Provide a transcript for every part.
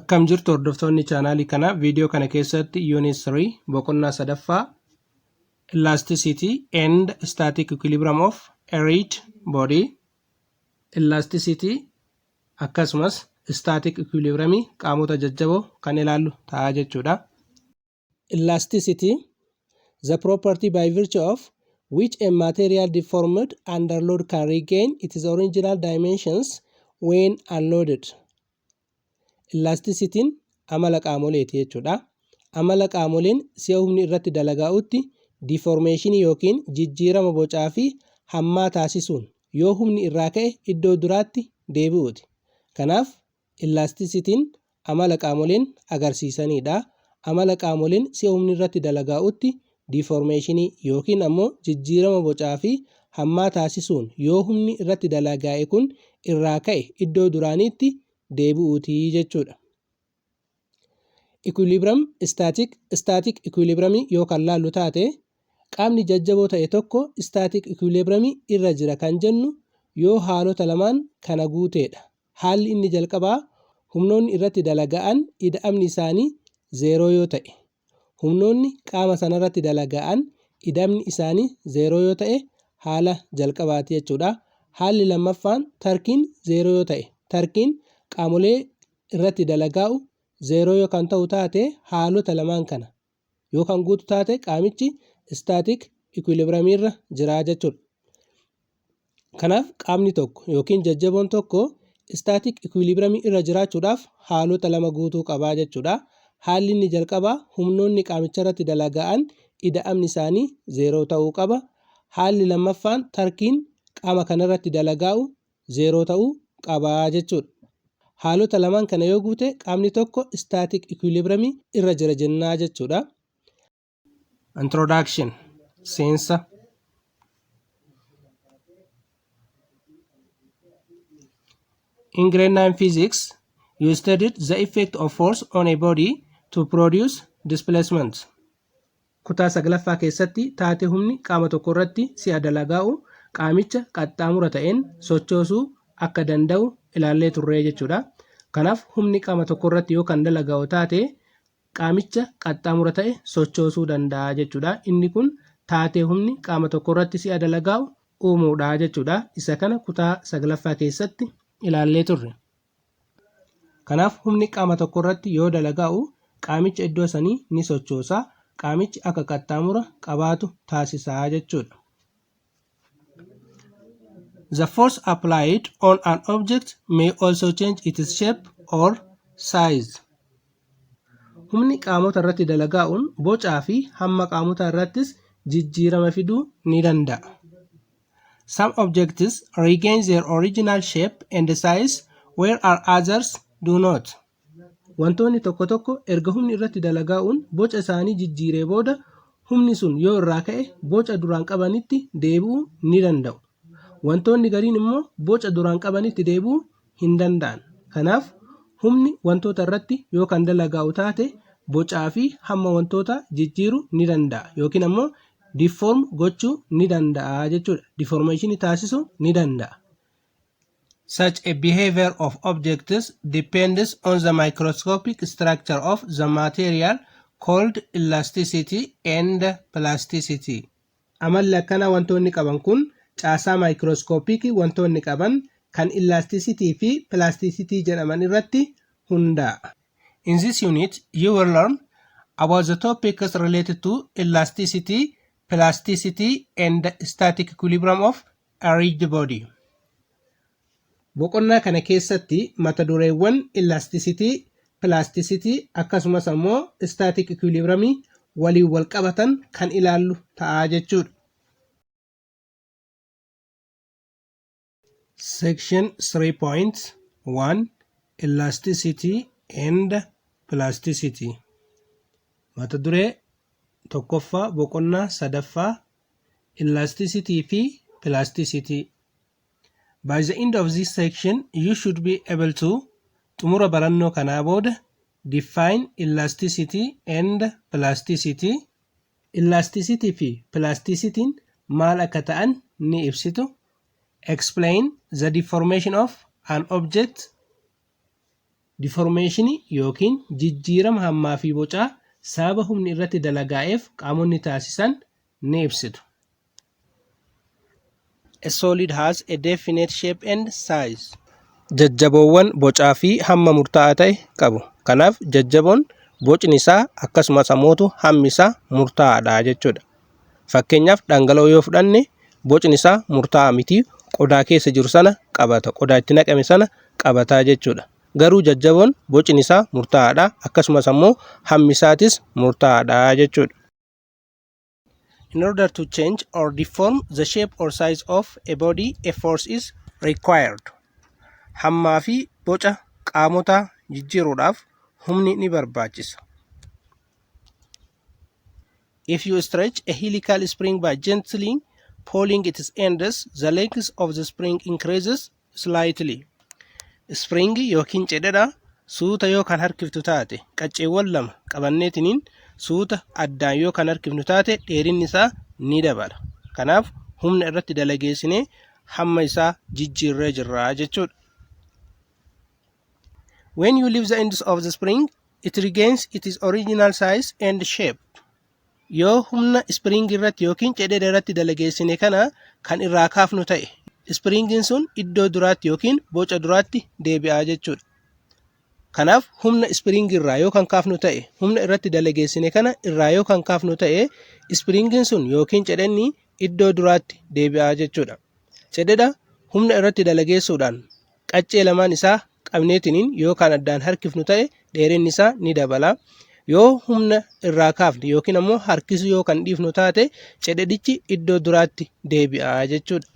Akkam jirtu hordoftoonni chaanaalii kana viidiyoo kana keessatti Unit 3 boqonnaa sadaffaa Elasticity and Static Equilibrium of a Rigid Body Elasticity akkasumas Static Equilibrium qaamota jajjaboo kan ilaallu ta'a jechuudha. Elasticity, the property by virtue of which a material deformed under load can regain its original dimensions when unloaded. Elasticityin amala qaamoleeti jechuudha. Amala qaamoleen si'a humni irratti dalagaa'utti deformation yookiin jijjiirama bocaa fi hammaa taasisuun yoo humni irraa ka'e iddoo duraatti deebi'uuti. Kanaaf elasticityin amala qaamoleen agarsiisanidha. Amala qaamoleen si'a humni irratti dalagaa'utti deformation yookiin ammoo jijjiirama bocaa fi hammaa taasisuun yoo humni irratti dalagaa'e kun irraa ka'e iddoo duraanitti deebi'uuti jechuudha. Equilibrium static equilibrium yoo kan laallu taate qaamni jajjaboo ta'e tokko static equilibrium irra jira kan jennu yoo haalota lamaan kana guuteedha. Haalli inni jalqabaa humnoonni irratti dalaga'an ida'amni isaanii 0 yoo ta'e, humnoonni qaama sanarratti dalaga'an ida'amni isaanii 0 yoo ta'e haala jalqabaati jechuudha. Haalli lammaffaan tarkiin 0 yoo ta'e, tarkiin qaamolee irratti dalagaa'u 0 yoo kan ta'u taate haalota lamaan kana yoo kan guutu taate qaamichi static equilibrium irra jira jechuudha. Kanaaf qaamni tokko yookiin jajjaboon tokko static equilibrium irra jiraachuudhaaf haalota lama guutuu qabaa jechuudha. Haalli inni jalqabaa humnoonni qaamicha irratti dalaga'an ida'amni isaanii 0 ta'uu qaba. Haalli lammaffaan tarkiin qaama kanarratti dalagaa'u 0 ta'uu qabaa jechuudha. Haalota lamaan kana yoo guute qaamni tokko static equilibrium irra jira jennaa jechuudha. Introduction seensa. In grade 9 physics, you studied the effect of force on a body to produce displacement. Kutaa 9ffaa keessatti taatee humni qaama tokko irratti si'a dalagaa'u qaamicha qaxxaamura ta'een sochoosuu akka danda'u ilaallee turree jechuudha. Kanaaf humni qaama tokko irratti yoo kan dalagaa'u taate qaamicha qaxxaamura ta'e sochoosuu danda'a jechuudha. Inni kun taatee humni qaama tokko irratti si'a dalagaa'u uumuudha jechuudha. Isa kana kutaa 9ffaa keessatti ilaallee turre. Kanaaf humni qaama tokko irratti yoo dalagaa'u qaamicha iddoo sanii ni sochoosa. Qaamichi akka qaxxaamura qabaatu taasisaa jechuudha. The force applied on an object may also change its shape or size. Humni qaamota irratti dalagaa'uun bocaa fi hamma qaamota irrattis jijjiirama fiduu ni danda'a. Some objects regain their original shape and size whereas others do not. Wantoonni tokko tokko erga humni irratti dalagaa'uun boca isaanii jijjiiree booda humni sun yoo irraa ka'e boca duraan qabanitti deebi'uu ni danda'u. Wantoonni gariin immoo boca duraan qabanitti deebi'uu hin danda'an. Kanaaf humni wantoota irratti yoo kan dalagaa'u taate bocaa fi hamma wantoota jijjiiruu ni danda'a yookiin ammoo deform gochuu ni danda'a jechuudha. Deformation taasisuu ni danda'a. Such a behavior of objects depends on the microscopic structure of the material called elasticity and plasticity. Amalli akkana wantoonni qaban kun caasaa maayikirooskooppikii wantoonni qaban kan elasticity fi plasticity jedhaman irratti hundaa'a. In this unit, you will learn about the topics related to elasticity, plasticity, and static equilibrium of a rigid body. Boqonnaa kana keessatti mata dureewwan elasticity, plasticity akkasumas ammoo static equilibrium waliin wal qabatan kan ilaallu ta'a jechuudha. Section 3.1 Elasticity and Plasticity. Mata duree tokkoffaa boqonnaa sadaffaa Elasticity fi Plasticity. By the end of this section, you should be able to xumura barannoo kanaa booda define elasticity and plasticity. Elasticity fi plasticity maal akka ta'an ni ibsitu. Explain the deformation of an object Deformation yookiin jijjiirama hammaa fi bocaa sababa humni irratti dalagaa'eef qaamonni taasisan ni ibsitu. A solid has a definite shape and size. Jajjaboowwan bocaa fi hamma murtaa'aa ta'e qabu. Kanaaf jajjaboon bocni isaa akkasumas ammoo hammi isaa murtaa'aadha jechuudha. Fakkeenyaaf dhangala'oo yoo fudhanne bocni isaa murtaa'aa miti, qodaa keessa jiru sana qabata, qodaa itti naqame sana qabataa jechuudha. Garuu jajjaboon bocni isaa murtaa'aadha, akkasumas ammoo hammi isaatis murtaa'aadha jechuudha. In order to change or deform the shape or size of a body, a force is required. Hammaa fi boca qaamotaa jijjiiruudhaaf humni ni barbaachisa. If you stretch a helical spring by gently pulling its ends, the length of the spring increases slightly. Spring yookiin cededha suuta yoo kan harkiftu taate qacceewwan lama qabanneetiniin suuta addaan yoo kan harkifnu taate dheerinni isaa ni dabala. Kanaaf humna irratti dalageessinee hamma isaa jijjiirree jirra jechuudha. When you leave the ends of the spring, it regains its original size and shape. Yoo humna spring irratti yookiin cededa irratti dalageessine kana kan irraa kaafnu ta'e, springin sun iddoo duraatti yookiin boca duraatti deebi'aa jechuudha. Kanaaf humna spring irraa yoo kan kaafnu ta'e, humna irratti dalageessine kana irraa yoo kan kaafnu ta'e, springin sun yookiin cedenni iddoo duraatti deebi'aa jechuudha. Cededa humna irratti dalageessuudhaan qaccee lamaan isaa qabneetiniin yoo kan addaan harkifnu ta'e dheerinni isaa ni dabala. Yoo humna irraa kaafne yookiin ammoo harkisuu yoo kan dhiifnu taate cededichi iddoo duraatti deebi'aa jechuudha.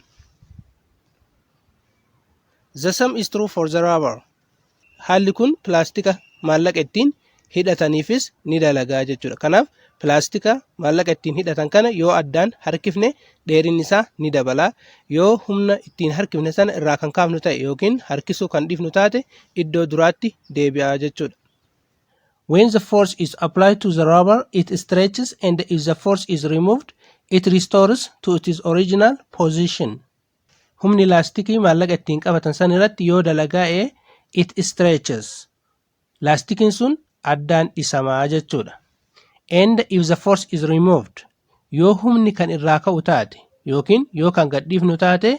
The same is true for the rubber. Haalli kun pilaastika maallaqa ittiin hidhataniifis ni dalagaa jechuudha. Kanaaf pilaastika maallaqa ittiin hidhatan kana yoo addaan harkifne dheerinni isaa ni dabala. Yoo humna ittiin harkifne sana irraa kan kaafnu ta'e yookiin harkisuu kan dhiifnu taate iddoo duraatti deebi'aa jechuudha. When the force is applied to the rubber, it stretches, and if the force is removed, it restores to its original position. Humni laastikii maallaqa ittiin qabatan san irratti yoo dalagaa'e it stretches. Laastikiin sun addaan dhisamaa jechuudha. And if the force is removed, yoo humni kan irraa ka'u taate yookiin yoo kan gadhiifnu taate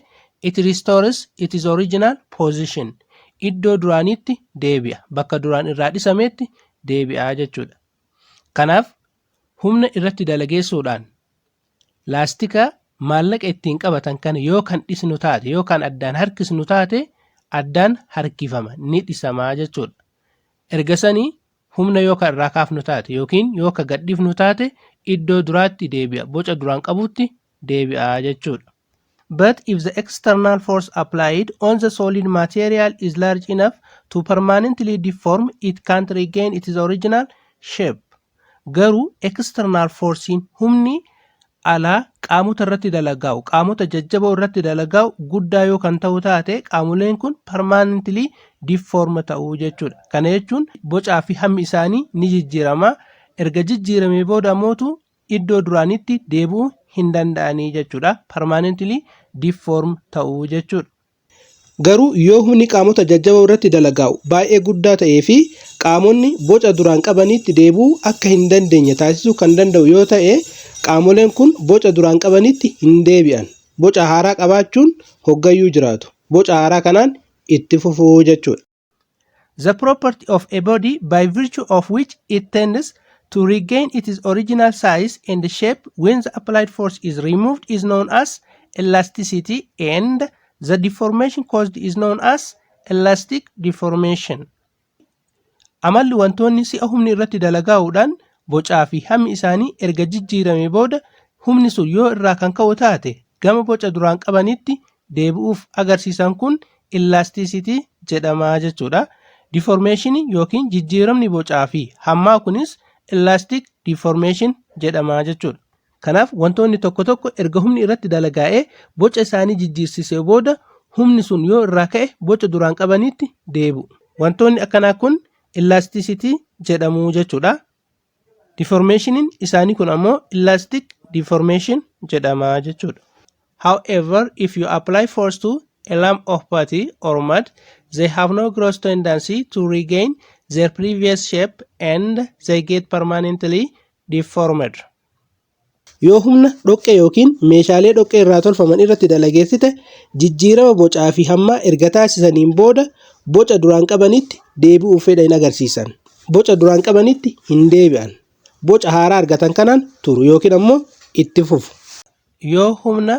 it restores its original position. Iddoo duraanitti deebi'a, bakka duraan irraa dhisameetti deebi'aa jechuudha. Kanaaf humna irratti dalageessuudhaan laastika maallaqa ittiin qabatan kana yoo kan dhisnu taate yoo kan addaan harkisnu taate addaan harkifama, ni dhisamaa jechuudha. Ergasanii humna yoo kan irraa kaafnu taate yookiin yoo kan gadhiifnu taate iddoo duraatti deebi'a, boca duraan qabutti deebi'aa jechuudha. But if the external force applied on the solid material is large enough to permanently deform, it can't regain its original shape. Garuu external forcein humni alaa qaamota irratti dalagaa'u, qaamota jajjaboo irratti dalagaa'u guddaa yoo kan ta'u taate qaamoleen kun permanently deform ta'uu jechuudha. Kana jechuun bocaa fi hammi isaanii ni jijjiirama. Erga jijjiiramee booda mootu iddoo duraanitti deebi'uu hin danda'anii jechuudha. Permanently deform ta'uu jechuudha. Garuu yoo humni qaamota jajjaboo irratti dalagaa'u baay'ee guddaa ta'ee fi qaamonni boca duraan qabanitti deebi'uu akka hin dandeenye taasisuu kan danda'u yoo ta'e qaamoleen kun boca duraan qabanitti hin deebi'an. Boca haaraa qabaachuun hoggayyuu jiraatu. Boca haaraa kanaan itti fufuu jechuudha. The property of a body by virtue of which it tends to regain its original size and shape when the applied force is removed is known as elasticity, and the deformation caused is known as elastic deformation. Amalli wantoonni si'a humni irratti dalagaa'uudhaan bocaa fi hammi isaanii erga jijjiiramee booda humni sun yoo irraa kan ka'u taate gama boca duraan qabanitti deebi'uuf agarsiisan kun elasticity jedhamaa jechuudha. Deformation yookiin jijjiiramni bocaa fi hammaa kunis elastic deformation jedhamaa jechuudha. Kanaaf wantoonni tokko tokko erga humni irratti dalagaa'ee boca isaanii jijjiirsisee booda humni sun yoo irraa ka'e boca duraan qabanitti deebi'u. Wantoonni akkanaa kun elasticity jedhamu jechuudha. Deformation isaanii kun ammoo elastic deformation jedhamaa jechuudha. However, if you apply force to a lump of putty or mud, they have no gross tendency to regain their previous shape and they get permanently deformed. Yoo humna dhoqqee yookiin meeshaalee dhoqqee irraa tolfaman irratti dalageessite jijjiirama bocaa fi hammaa erga taasisaniin booda boca duraan qabanitti deebi'uuf fedha hin agarsiisan. Boca duraan qabanitti hin deebi'an. Boca haaraa argatan kanaan turu yookiin ammoo itti fufu. Yoo humna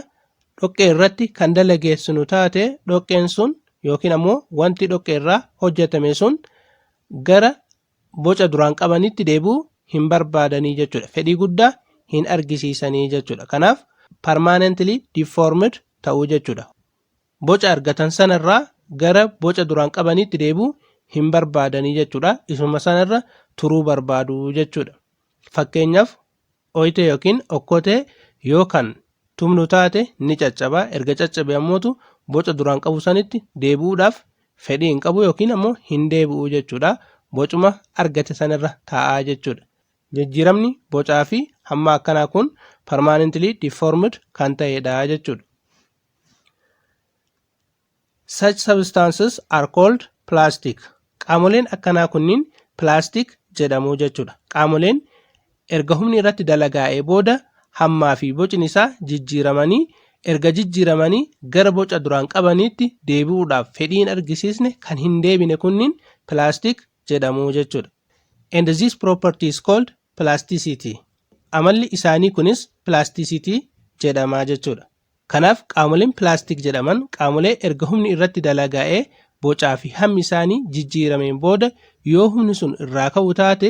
dhoqqee irratti kan dalageessinu taate dhoqqeen sun yookiin ammoo wanti dhoqqee irraa hojjetame sun gara boca duraan qabanitti deebi'uu hin barbaadanii jechuudha. Fedhii guddaa hin argisiisanii jechuudha. Kanaaf permanently deformed ta'uu jechuudha. Boca argatan sanarraa gara boca duraan qabanitti deebi'uu hin barbaadanii jechuudha. Isuma sanarra turuu barbaadu jechuudha. Fakkeenyaaf oyitee yookiin okkotee yoo kan tumnu taate ni caccaba. Erga caccabe ammoo boca duraan qabu sanitti deebi'uudhaaf fedhii hin qabu yookiin ammoo hin deebi'u jechuudha. Bocuma argate sanarra taa'aa jechuudha. Jijjiiramni bocaa fi hamma akkanaa kun permanently deformed kan ta'edha jechuudha. Such substances are called plastic. Qaamoleen akkanaa kunniin plastic jedhamu jechuudha. Qaamoleen erga humni irratti dalagaa'ee booda hammaa fi bocni isaa jijjiiramanii gara boca duraan qabaniitti deebi'uudhaaf fedhii hin argisiisne kan hin deebine kunniin plastic jedhamu jechuudha. And this property is called plasticity. Amalli isaanii kunis plasticity jedhama jechuudha. Kanaaf qaamoleen plastic jedhaman qaamolee erga humni irratti dalagaa'ee bocaa fi hammi isaanii jijjiirameen booda yoo humni sun irraa ka'u taate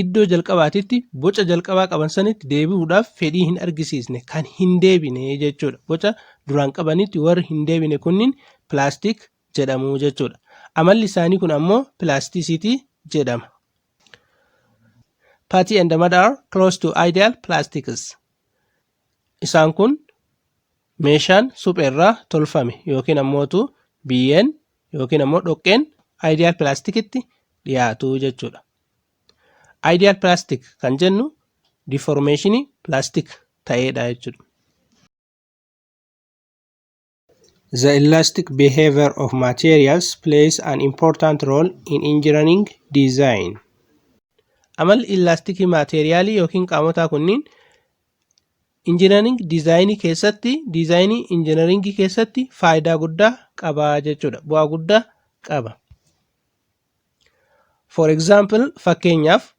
iddoo jalqabaatitti boca jalqabaa qaban sanitti deebi'uudhaaf fedhii hin argisiisne kan hin deebine jechuudha. Boca duraan qabanitti warri hin deebine kunniin plastic jedhamu jechuudha. Amalli isaanii kun ammoo plasticity jedhama. Patty and mud are close to ideal plastics. Isaan kun meeshaan supheerraa tolfame yookiin ammootu biyyeen yookiin ammoo dhoqqeen ideal plastikitti dhiyaatu jechuudha. Ideal plastic kan jennu deformation plastic ta'edha jechuudha. The elastic behavior of materials plays an important role in engineering design. Amalli elastikii maateriyaalii yookiin qaamotaa kunniin engineering design keessatti engineering keessatti faayidaa guddaa qaba jechuudha. Bu'aa guddaa qaba. For example, fakkeenyaaf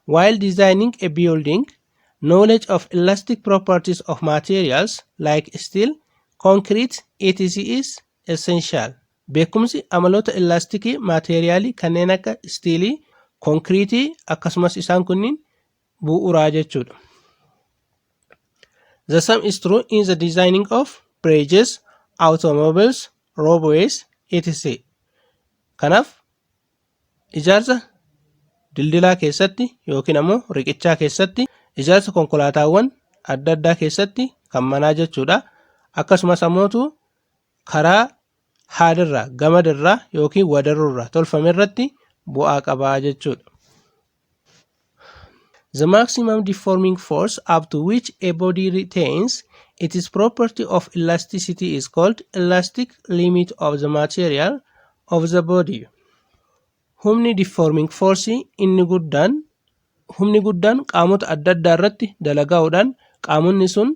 while designing a building, knowledge of elastic properties of materials like steel, concrete, etc. is essential. Beekumsi amaloota elastikii maateriyaalii kanneen akka stiilii, konkiriitii akkasumas isaan kunniin bu'uuraa jechuudha. The same is true in the designing of bridges, automobiles, roadways, etc. Kanaaf ijaarsa dildilaa keessatti yookiin ammoo riqichaa keessatti ijaarsa konkolaataawwan adda addaa keessatti kan manaa jechuudha. Akkasumas ammootu karaa haadirraa gamadirraa yookiin wadarroorraa tolfame irratti bu'aa qabaa jechuudha. The maximum deforming force up to which a body retains its property of elasticity is called elastic limit of the material of the body. Humni deforming force inni guddaan qaamota adda addaa irratti dalagaa'uudhaan qaamonni sun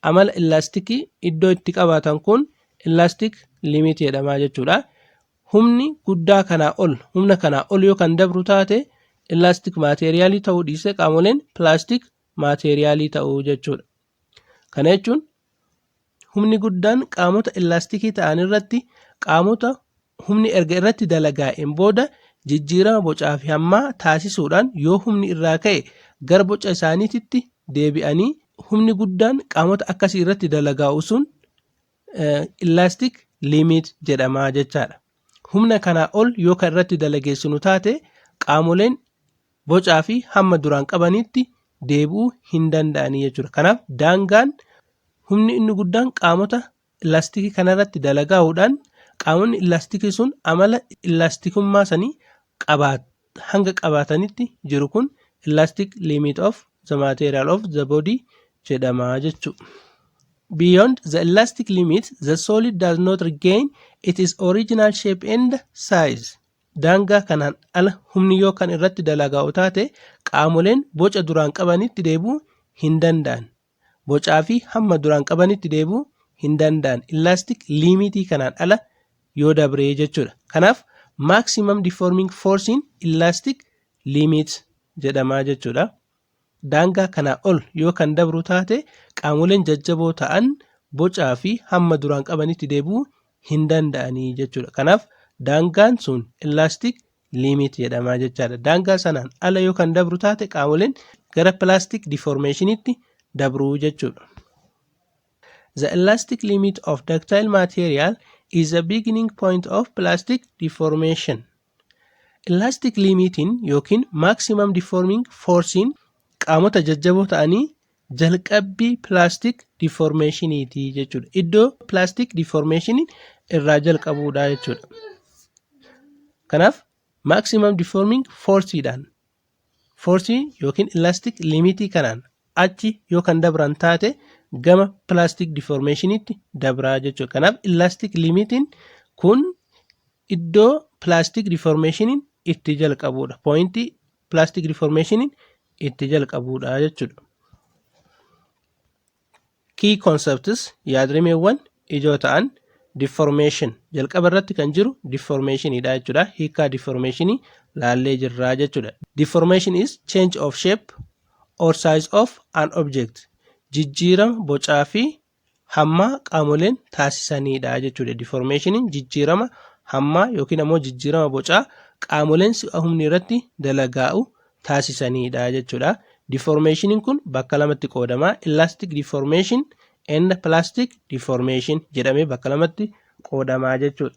amala elastikii iddoo itti qabaatan kun elastic limit jedhama jechuudha. Humni guddaa humna kanaa ol yoo kan dabru taate elastic maateriyaalii ta'uu dhiisee qaamoleen plastic maateriyaalii ta'uu jechuudha. Kana jechuun humni guddaan qaamota elastikii ta'an irratti qaamota humni erga irratti dalagaa'een booda jijjiirama bocaa fi hammaa taasisuudhaan yoo humni irraa ka'e gara boca isaaniitti deebi'anii humni guddaan qaamota akkasii irratti dalagaa'u sun elastic limit jedhama jechaadha. Humna kanaa ol yoo kan irratti dalageessinu taate qaamoleen bocaa fi hamma duraan qabanitti deebi'uu hin danda'anii jechuudha. Kanaaf daangaan humni inni guddaan qaamota elastikii kanarratti dalagaa'uudhaan qaamonni elastikii sun amala elastikummaa sanii hanga qabaatanitti jiru kun elastic limit of the material of the body jedhama jechuudha. Beyond the elastic limit, the solid does not regain its original shape and size. Daangaa kanaan ala humni yoo kan irratti dalagaa'u taate qaamoleen boca duraan qabanitti deebi'uu hin danda'an. Bocaa fi hamma duraan qabanitti deebi'uu hin danda'an. Elastic limitii kanaan ala yoo dabree jechuudha. Kanaaf maximum deforming force in elastic limit jedhamaa jechuudha. Daangaa kanaa ol yoo kan dabru taate qaamoleen jajjaboo ta'an bocaa fi hamma duraan qabanitti deebi'uu hin danda'anii jechuudha. Kanaaf daangaan sun elastic limit jedhamaa jechaadha. Daangaa sanaan ala yoo kan dabru taate qaamoleen gara plastic deformationitti dabruu jechuudha. The elastic limit of ductile material is the beginning point of plastic deformation. Elastic limitiin yookiin maximum deforming forcein qaamota jajjaboo ta'anii jalqabbii plastic deformationiiti jechuudha. Iddoo plastic deformationiin irraa jalqabuudha jechuudha. Kanaaf maximum deforming forceidhaan forcii yookiin elastic limitii kanaan achi yoo kan dabran taate gama plastic deformationitti dabraa jechuudha. Kanaaf elastic limitiin kun iddoo plastic deformationiin itti jalqabuudha. Pointii plastic deformationiin itti jalqabuudha jechuudha. Key concepts yaadrimeewwan ijoo ta'an deformation jalqaba irratti kan jiru deformationidha jechuudha. Hiikaa deformationii laallee jirraa jechuudha. Deformation is change of shape or size of an object. Jijjiirama bocaa fi hammaa qaamoleen taasisanidha jechuudha. Deformationiin jijjiirama hammaa yookiin ammoo jijjiirama bocaa qaamoleen si'a humni irratti dalagaa'u taasisanidha jechuudha. Deformationiin kun bakka lamatti qoodama. Elastic deformation and plastic deformation jedhamee bakka lamatti qoodamaa jechuudha.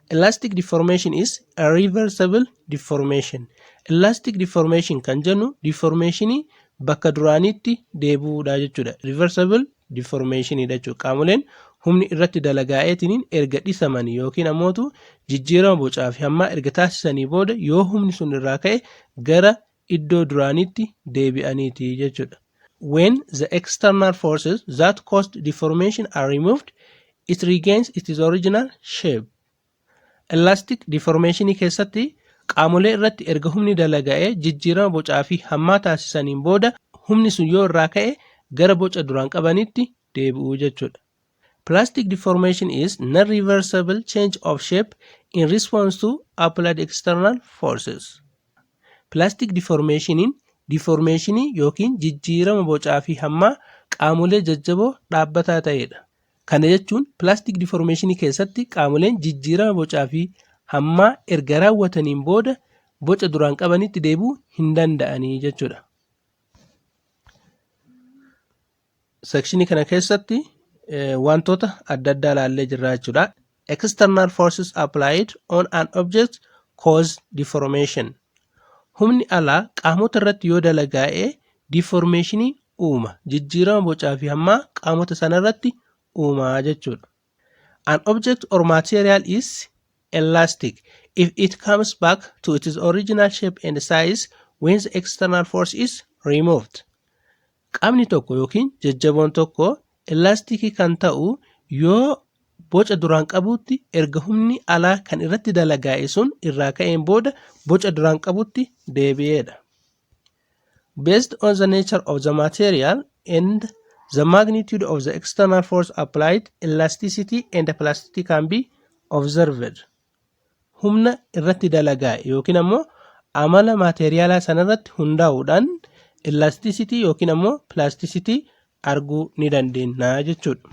Elastic deformation is a reversible deformation. Elastic deformation kan jennu deformationii bakka duraanitti deebi'uudha jechuudha. Reversible deformation jechuudha. Qaamoleen humni irratti dalagaa'eetiniin erga dhisamanii yookiin ammootu jijjiirama bocaa fi hammaa erga taasisanii booda yoo humni sun irraa ka'e gara iddoo duraanitti deebi'aniiti jechuudha. When the external forces that caused deformation are removed, it regains its original shape. Elastic deformation keessatti qaamolee irratti erga humni dalaga'ee jijjiirama bocaa fi hammaa taasisaniin booda humni sun yoo irraa ka'e gara boca duraan qabanitti deebi'uu jechuudha. Plastic deformation is non-reversible change of shape in response to applied external forces. Plastic deformationiin deformationii yookiin jijjiirama bocaa fi hammaa qaamolee jajjaboo dhaabbataa ta'edha. Kana jechuun plastic deformationii keessatti qaamoleen jijjiirama bocaa fi hammaa erga raawwataniin booda boca duraan qabanitti deebi'uu hin danda'anii jechuudha. Sekshinii kana keessatti wantoota adda addaa ilaallee jirra jechuudha. External forces applied on an object cause deformation. Humni alaa qaamota irratti yoo dalagaa'ee deformationii uuma. Jijjiirama bocaa fi hammaa qaamota sana irratti uumaa jechuudha. An object or material is elastic if it comes back to its original shape and size when the external force is removed. Qaamni tokko yookiin jajjaboon tokko elastikii kan ta'u yoo boca duraan qabutti erga humni alaa kan irratti dalagaa'e sun irraa ka'een booda boca duraan qabutti deebi'eedha. Based on the nature of the material and the magnitude of the external force applied, elasticity and plasticity can be observed. Humna irratti dalagaa'e yookiin ammoo amala materiaalaa sanarratti hundaa'uudhaan elasticity yookiin ammoo plasticity arguu ni dandeenya jechuudha.